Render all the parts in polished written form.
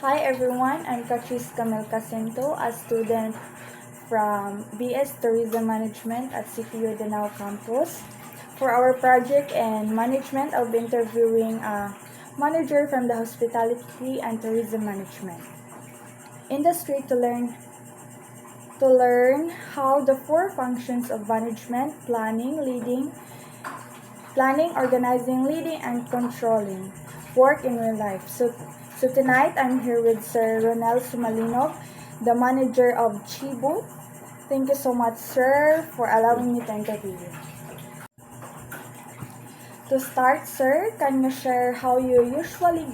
Hi everyone, I'm Catrice Camel Casinto, a student from BS Tourism Management at CPU Danao Campus. For our project and management, I'll be interviewing a manager from the Hospitality and Tourism Management industry to learn how the four functions of management, planning, organizing, leading, and controlling work in real life. So tonight I'm here with Sir Ronel Sumalinov, the manager of Chibu. Thank you so much, sir, for allowing me to interview you. To start, sir, can you share how you usually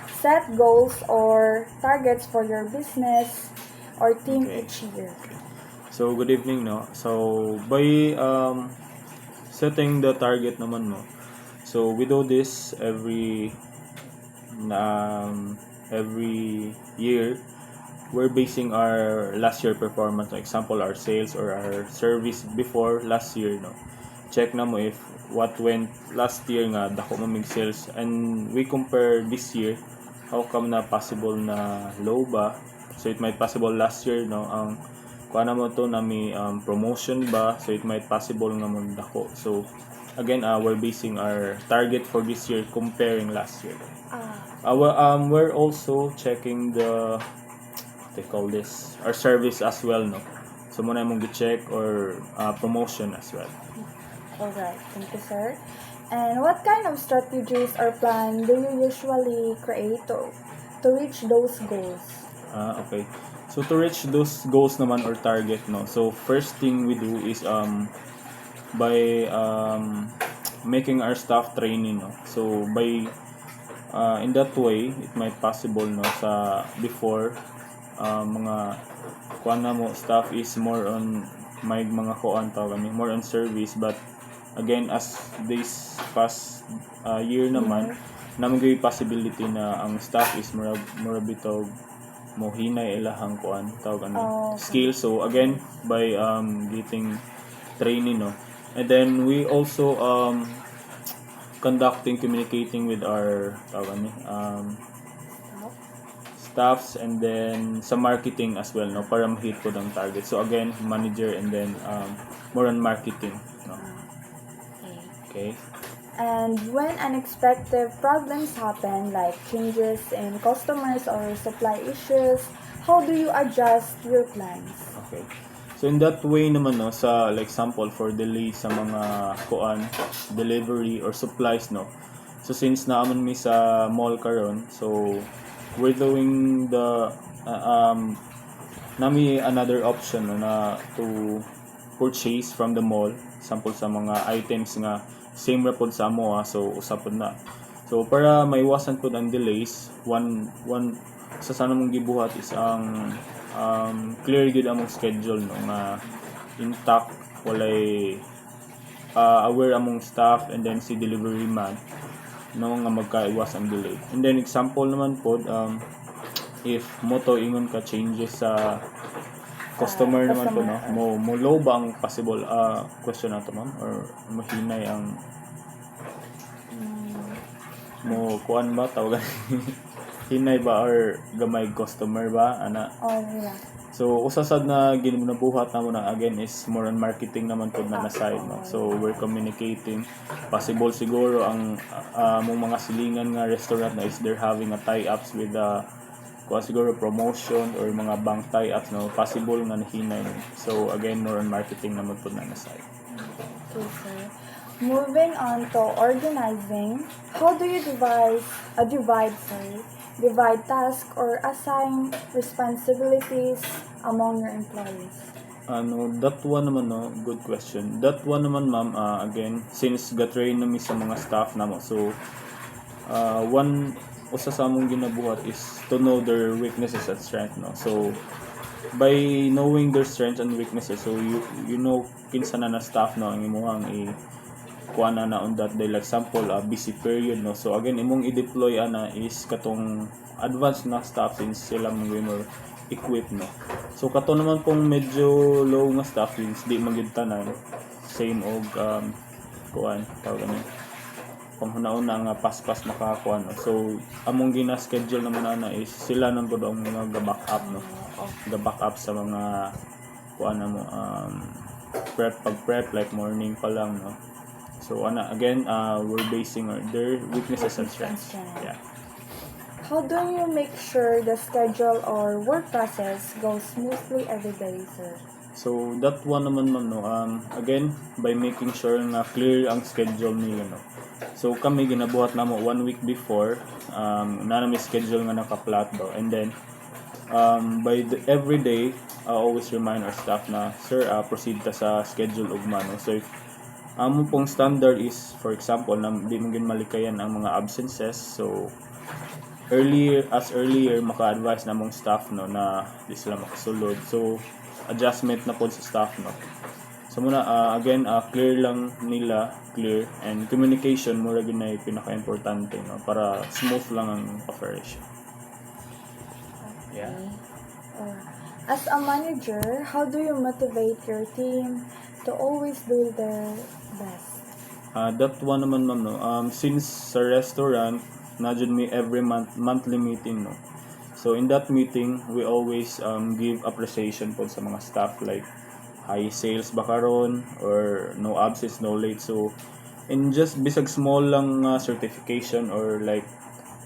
set goals or targets for your business or team Okay. each year? So, good evening, no? So, by setting the target naman, no? So, we do this every year. We're basing our last year performance, for example, our sales or our service before last year, no? Check na mo if what went last year nga, dako mo mig sales. And we compare this year, how come na possible na low ba? So, it might possible last year, no? Ang kuha mo to na may promotion ba, so it might possible nga mo dako. So again, we're basing our target for this year comparing last year. We're also checking they call this our service as well, no? So muna mong gi-check or promotion as well. Alright, thank you, sir. And what kind of strategies or plan do you usually create to reach those goals? Okay. So to reach those goals naman or target, no. So first thing we do is by making our staff training, no. So by in that way, it might possible, no, sa before mga kuan na mo staff is more on may mga kuan tawag ni more on service, but again as this past year naman naman gyud possibility na ang staff is more bitog mo hinay ilahang kuan tawag Okay. skill. So again by getting training, no, and then we also communicating with our tawag ni staffs, and then sa marketing as well, no, para ma-hit po ang target. So again, manager and then more on marketing, no. Okay. And when unexpected problems happen, like changes in customers or supply issues, how do you adjust your plans? Okay. So in that way naman, no, sa like example for delay sa mga kuan delivery or supplies, no. So since naaman mi sa mall karon, so we're doing the nami another option, no, na to purchase from the mall sample sa mga items nga same ra pod sa amo, so usapod na. So para maiwasan pod ang delays, one sa sana mong gibuhat is ang clear gid among schedule, no, nga intact, walay aware among staff and then si delivery man, no, nga magkaiwas ang delay. And then example naman pod if mo to ingon ka changes sa customer naman po, no, mo low ba ang possible question nato, ma'am, or mahinay ang mo kuan ba tawagan hinay ba or gamay customer ba ana. Oh, yeah. So usasad na ginabuhat namo na again is more on marketing naman po na side, no. So we're communicating possible siguro ang mong mga silingan nga restaurant na is they're having a tie-ups with kuha siguro promotion or mga bank tie-ups, no, possible nga nahinay. So again more on marketing naman po na side. Okay, sir. Moving on to organizing, how do you divide tasks or assign responsibilities among your employees? That one naman, no, good question. That one naman, ma'am, again, since ga-train nami sa mga staff namo, so one usa sa among ginabuhat is to know their weaknesses and strength, no. So by knowing their strengths and weaknesses, so you know kinsa na staff, no, ang imong kuha na on that day, like example busy period, no. So again imong i-deploy ana is katong advanced na staff since sila more equipped, no. So kato naman pong medyo low nga staff since di magyud tanan same og kuan tawag ni panghuna-una nga paspas makakuha no. So among gina-schedule naman ana is sila nang gud ang mga ga-back up no. Ga-back up sa mga kuan mo prep like morning pa lang no. So again we're basing their weaknesses and strengths. Yeah. How do you make sure the schedule or work process goes smoothly every day, sir? So that one naman ma'am no, again by making sure na clear ang schedule nila no. So kami ginabuhat namo 1 week before na may schedule nga naka-plot daw, and then by every day I always remind our staff na sir proceed ta sa schedule ugma no. So if amo pong standard is for example na di mo gin malikayan ang mga absences, so earlier maka-advise na mong staff no na di sila makasulod, so adjustment na po sa staff no. So muna again clear and communication mura gyud na pinaka-importante no para smooth lang ang operation. Yeah. As a manager, how do you motivate your team to always do their best? That one naman ma'am no, since sa restaurant na jud may every monthly meeting no. So in that meeting we always give appreciation po sa mga staff, like high sales ba karon or no absence no late. So in just bisag small lang certification or like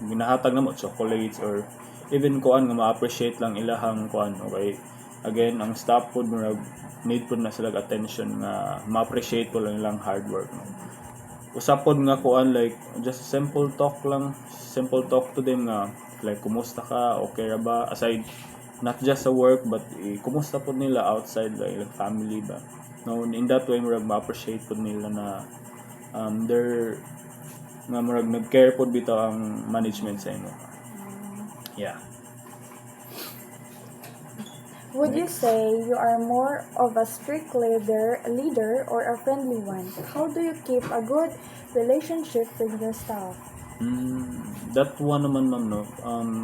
ginahatag namo chocolates or even kuan nga ma-appreciate lang ilahang kuan, okay. Again ang staff pod murag need pod na sila attention nga ma-appreciate po lang ilang hard work no. Usapod nga kuan like just simple talk to them nga like kumusta ka, okay ra ba, aside not just sa work but kumusta pod nila outside like family ba no. In that way murag ma-appreciate pod nila na they're nga murag nag-care pod bitaw ang management sa imo. Yeah. Would you say you are more of a strict leader or a friendly one? How do you keep a good relationship with your staff? That one naman ma'am no,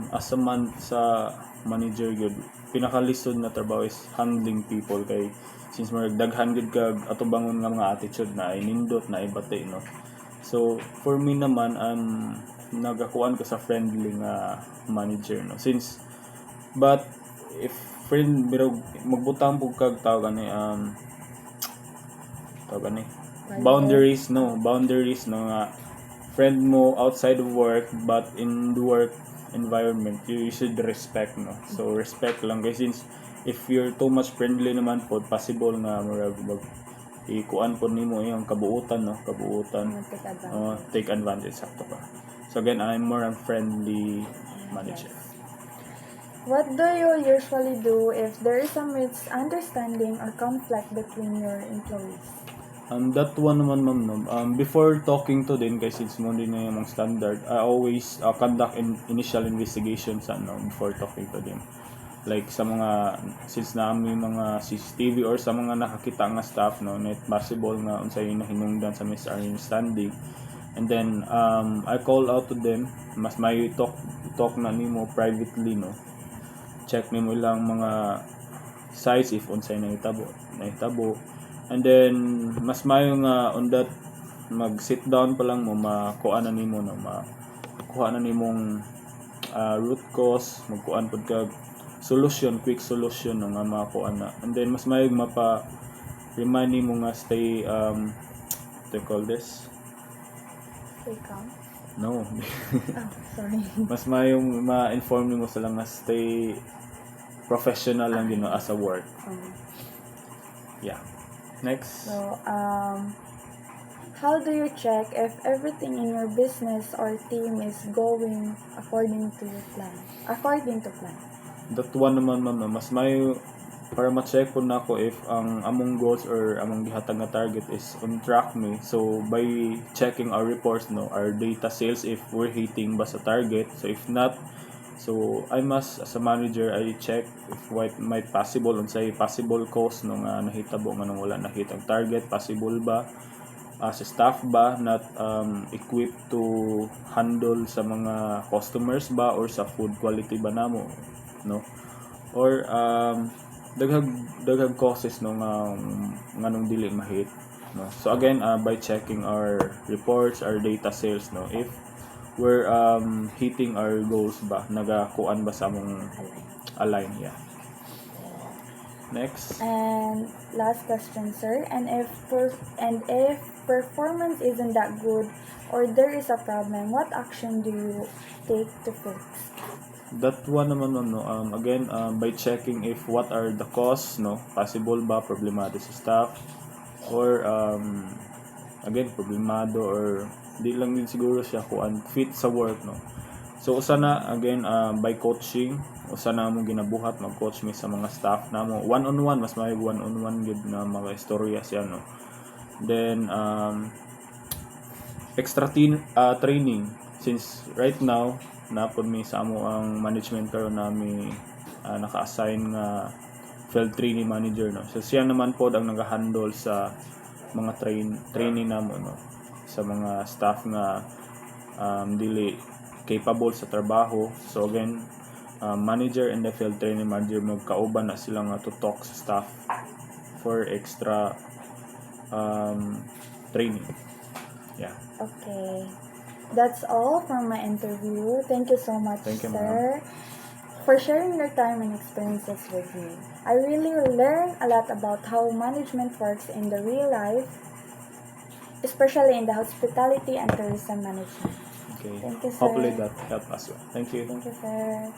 as a sa manager good, pinakalisod na trabaho is handling people, kay since marag daghan gud kag atubangon nga mga attitude na ay nindot na ibate no. So for me naman nagakuan ko sa friendly nga manager no, since but if friend birog magbutang pug kag tawag gani boundaries no nga friend mo outside of work but in the work environment you should respect no. So respect lang guys, since if you're too much friendly naman po possible nga murag ikuan po nimo yung kabuutan take advantage sakto ka. So again I'm more a friendly manager. Yes. What do you usually do if there is a misunderstanding or conflict between your employees? That one naman ma'am no, before talking to them guys, since mo din na yung standard, I always conduct initial investigation sa before talking to them, like sa mga since naami mga CCTV or sa mga nakakita nga staff no, net possible nga unsay nahinungdan sa misunderstanding, and then I call out to them, mas may talk na nimo privately no, check nimo lang mga size if unsay nahitabo, and then mas mayo nga on that mag sit down pa lang mo makuha na nimo no, makuha na nimong root cause, magkuan pud kag quick solution no nga makuha na, and then mas mayo mapa remind nimo nga stay what they call this, Stay calm? no. Sorry. Mas mayo ma-inform nimo sila nga stay professional lang din no, as a work. Yeah. Next. So, how do you check if everything in your business or team is going according to plan? That one naman ma'am, mas mayo para ma-check po nako if ang among goals or among gihatag nga target is on track me. So by checking our reports no, our data sales if we're hitting ba sa target. So if not, so I must as a manager I check if what might possible unsay possible cause no nga nahitabo nga nang wala nahitang target, possible ba sa staff ba not equipped to handle sa mga customers ba or sa food quality ba namo no, or daghang causes no nga nganong dili mahit. no. So again, by checking our reports, our data sales, no, if we're hitting our goals ba, nagakuan ba sa among align, yeah. Next. And last question, sir. And if performance isn't that good or there is a problem, what action do you take to fix? That one naman no, again, by checking if what are the cause, no, possible ba problematic sa staff, or again problemado or di lang din siguro siya kung fit sa work, no. So usa na again, by coaching, usa na mo ginabuhat mag-coach mi sa mga staff namo one on one, mas may one on one gid na mga istorya siya, no. Then extra training, since right now napod mi sa amo ang management karon nami naka-assign nga field training manager, no. So siya naman pod ang nagahandle sa mga training namo, no, sa mga staff nga dili capable sa trabaho. So again, manager and the field training manager magkauban na sila nga to talk sa staff for extra training. Yeah. Okay. That's all for my interview. Thank you so much, Thank you, sir, for sharing your time and experiences with me. I really learned a lot about how management works in the real life, especially in the hospitality and tourism management. Okay. Thank you, sir. Hopefully that helped as well. Thank you. Thank you, sir.